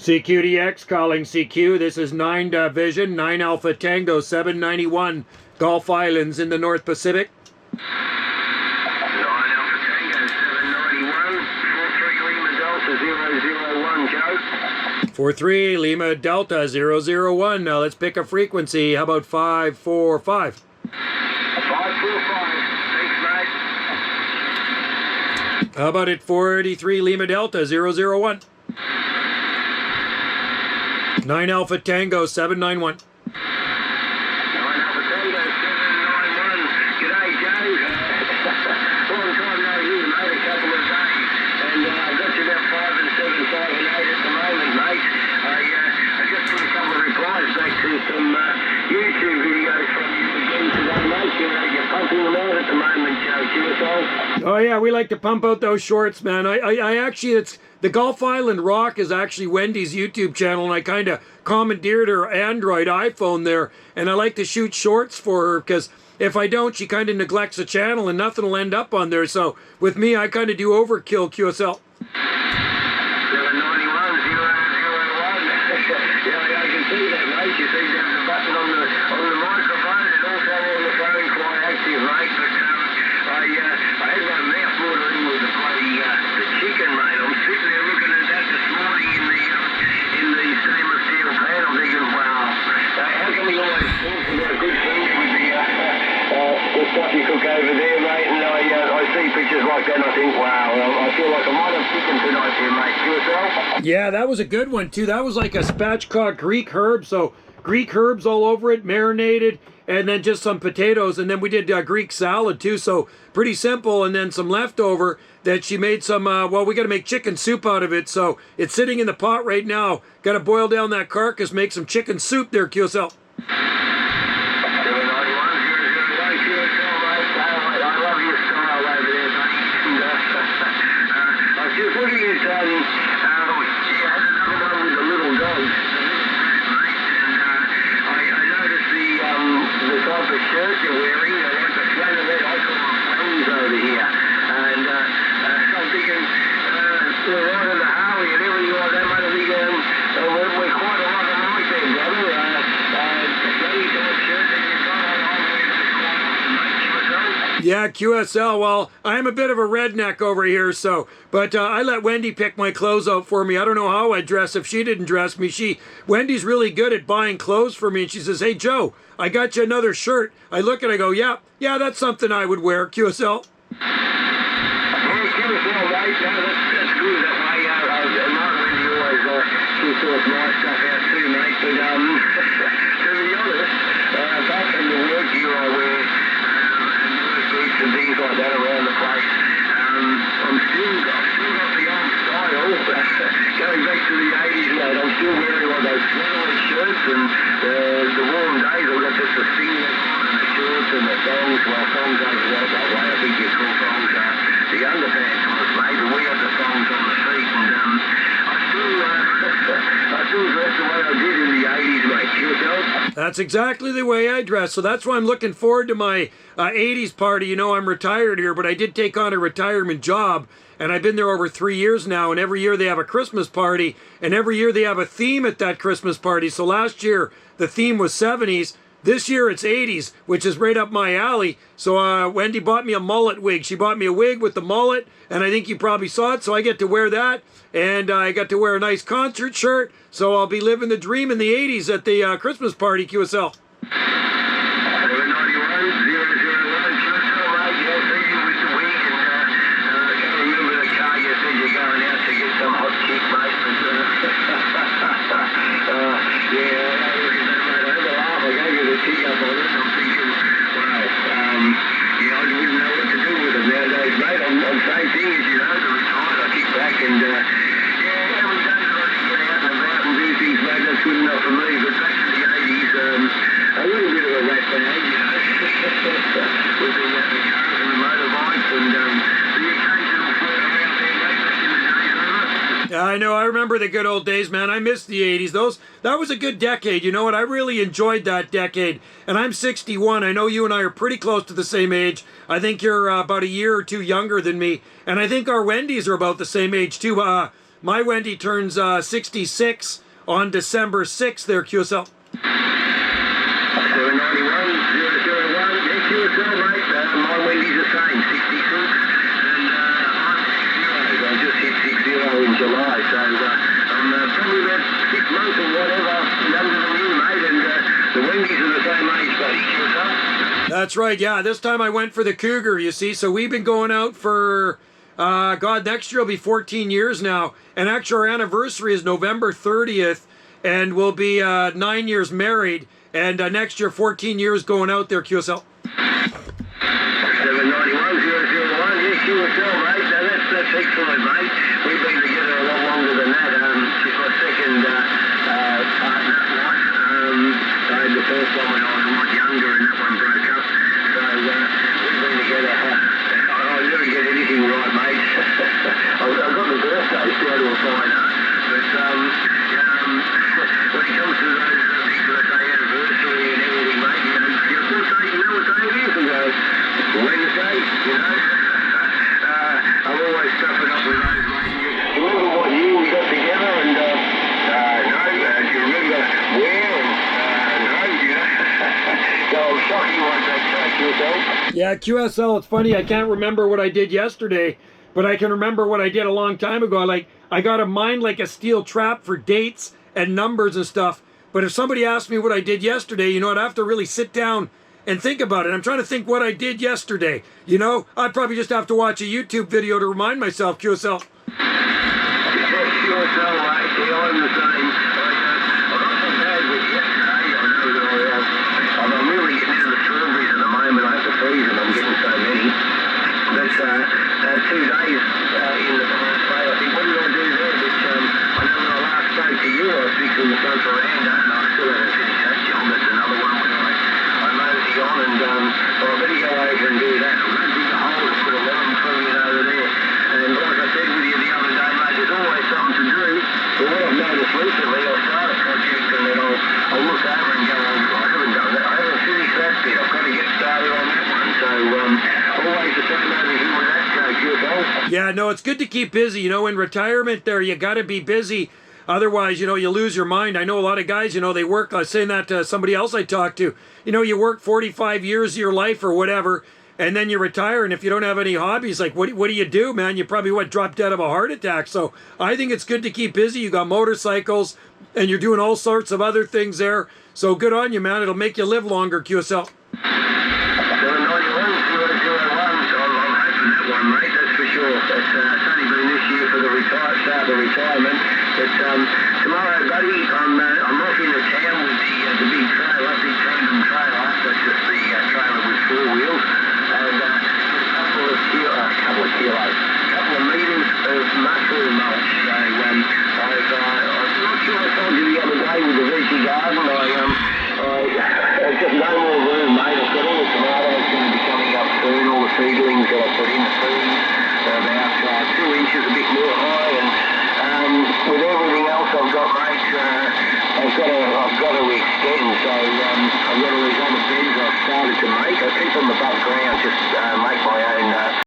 CQDX calling CQ. This is 9 Vision, 9 Alpha Tango 791, Gulf Islands in the North Pacific. 9 Alpha Tango 791, 43 Lima Delta 001, Joe. 43 Lima Delta 001. Now let's pick a frequency. How about 545? 545. Thanks, mate. How about it 43 Lima Delta 001? 9 Alpha Tango 791. 9 Alpha Tango 791. G'day, Joe. Long time no hear, mate. A couple of days. And I've got you about 5 and 7, 5 and 8 at the moment, mate. I just put a couple of replies back to some YouTube videos from you again today, mate. You're pumping them out at the moment, Joe. QSO. Oh yeah, we like to pump out those shorts, man. I actually, it's the Gulf Island Rock is actually Wendy's YouTube channel, and I kind of commandeered her Android iPhone there, and I like to shoot shorts for her because if I don't, she kind of neglects the channel and nothing will end up on there. So with me, I kind of do overkill, QSL. 791, 001. Yeah, I can see that, mate. You see there's a button on the microphone and also on the phone, quite active, mate. But I had my mouth watering with the bloody the chicken, mate. I'm sitting there looking at that this morning in the stainless steel pan. I'm thinking, wow, how can we always talk about good things with the stuff you cook over there, mate? And I see pictures like that and I think, wow, I feel like I might have chicken tonight here, mate. Yourself? Yeah, that was a good one too. That was like a spatchcock Greek herb, so Greek herbs all over it, marinated, and then just some potatoes, and then we did Greek salad too, so pretty simple, and then some leftover that she made some, well, we got to make chicken soup out of it, so it's sitting in the pot right now. Got to boil down that carcass, make some chicken soup there, QSL. Just looking at, she had another one with the little dogs, mate, and I noticed the type of shirt you're wearing, like the flannelette, I call them flangs over here, and I'm thinking, we're right on the Harley and everything like that, mate. I think we're quite a lot alike there, brother. The flangy type shirt that you've got, I wear those quite often, mate. QSL? Yeah, QSL. Well, I'm a bit of a redneck over here, so, but I let Wendy pick my clothes out for me. I don't know how I'd dress if she didn't dress me. Wendy's really good at buying clothes for me, and she says, hey, Joe, I got you another shirt. I look and I go, yeah, that's something I would wear, QSL. Yeah, QSL, mate. No, that's good. That way, my Wendy always she sorts my stuff out too, mate. But to be honest, apart from the work gear I wear, boots and things like that around the place. I've still got the old style. Going back to the 80s, mate, I'm still wearing like those flannel shirts and the warm days. I've got just the singlet on and the shorts and the thongs. Well, thongs don't work that way. I think you call thongs the underpants on us, mate, but we have the thongs on the feet. And I still dress the way I did in the 80s, mate. Yourself? That's exactly the way I dress, so that's why I'm looking forward to my 80s party. You know, I'm retired here, but I did take on a retirement job, and I've been there over 3 years now, and every year they have a Christmas party, and every year they have a theme at that Christmas party. So last year, the theme was 70s. This year it's 80s, which is right up my alley. So Wendy bought me a mullet wig. She bought me a wig with the mullet, and I think you probably saw it, so I get to wear that. And I got to wear a nice concert shirt, so I'll be living the dream in the 80s at the Christmas party, QSL. 791, 001, QSL, mate. Yeah, see you with the wig, and I can't remember the car you said you're going out to get some hot chick, mate. But, yeah, I look at that, mate. I had to laugh. I gave you the tick up on it. I'm thinking, wow, yeah, I wouldn't know what to do with it nowadays, mate. I'm the same thing as you know, the retired. I kick back and, yeah, every day that I can get out and about and do things, mate, that's good enough for me. But back to the 80s, a little bit of a rat bag, you know, with the cars and the motorbikes and the occasional flirt around there, mate, back in the days, over. Yeah, I know. I remember the good old days, man. I miss the 80s. That was a good decade. You know what? I really enjoyed that decade. And I'm 61. I know you and I are pretty close to the same age. I think you're about a year or two younger than me. And I think our Wendy's are about the same age, too. My Wendy turns 66 on December 6th there, QSL. 791-001, yeah, QSL, mate. My Wendy's the same, 66. And I'm 60. I just hit 60 in July, so I'm probably about 6 months or whatever younger than you, mate. And the Wendy's are the same age, buddy. QSL. That's right, yeah. This time I went for the Cougar, you see. So we've been going out for, God, next year will be 14 years now. And actually our anniversary is November 30th. And we'll be 9 years married. And next year, 14 years going out there, QSL. 791-001, yeah, QSL, mate. Now that's excellent, mate. We've been together a lot longer than that. She's my second partner, wife. So the first one when I was a lot younger and that one broke up. So we've been together. I never get anything right, mate. I've got the birthday still to a fine art. But when it comes to those big birthday anniversary and everything, mate, you know what day it is? And go, Wednesday, you know. I'm always stuffing up with those, mate. You remember what year we got together? And no, do you remember where? And no, you know. So I'm shocked you want that QSL. Yeah, QSL, it's funny. I can't remember what I did yesterday, but I can remember what I did a long time ago. I got a mind like a steel trap for dates and numbers and stuff. But if somebody asked me what I did yesterday, you know, I'd have to really sit down and think about it. I'm trying to think what I did yesterday. You know, I'd probably just have to watch a YouTube video to remind myself, QSL. QSL, mate. Yeah, I'm the same. I'm not so bad with yesterday. I know that I'm really getting into the strawberries at the moment. I have to freeze them. I'm getting so many. But 2 days in the past day, I think, what did I do there? But I know when I last spoke to you, I was fixing the front veranda, and I still haven't finished that job. That's another one where I mosey on, and I better go over and do that. I'm going to dig a hole and put a line through it over there. And like I said with you the other day, mate, there's always something to do. But what I've noticed recently, I'll start a project and then I'll look over and go, I haven't done that. I haven't finished that bit. I've got to get started on that one. So always the same over here with that QSL. Yeah, no, it's good to keep busy. You know, in retirement there, you got to be busy. Otherwise, you know, you lose your mind. I know a lot of guys, you know, they work, I was saying that to somebody else I talked to, you know, you work 45 years of your life or whatever, and then you retire, and if you don't have any hobbies, like, what do you do, man? You probably, drop dead of a heart attack. So I think it's good to keep busy. You got motorcycles, and you're doing all sorts of other things there. So good on you, man. It'll make you live longer, QSL. 791-001, so I'm hoping that one, mate, that's for sure. It's only been this year for the start of retirement. But tomorrow, buddy, I'm off into town with the big trailer, big tandem trailer. That's just the trailer with 4 wheels. And a couple of meters of mushroom mulch. So I'm not sure I told you the other day with the veggie garden, there's just no more room, mate. I've got all the tomatoes going to be coming up soon, all the seedlings that I put in the seed. They're about 2 inches, a bit more high, and with everything else I've got, mate, I've got to extend. So I've got all these other beds I've started to make. I keep them above ground, just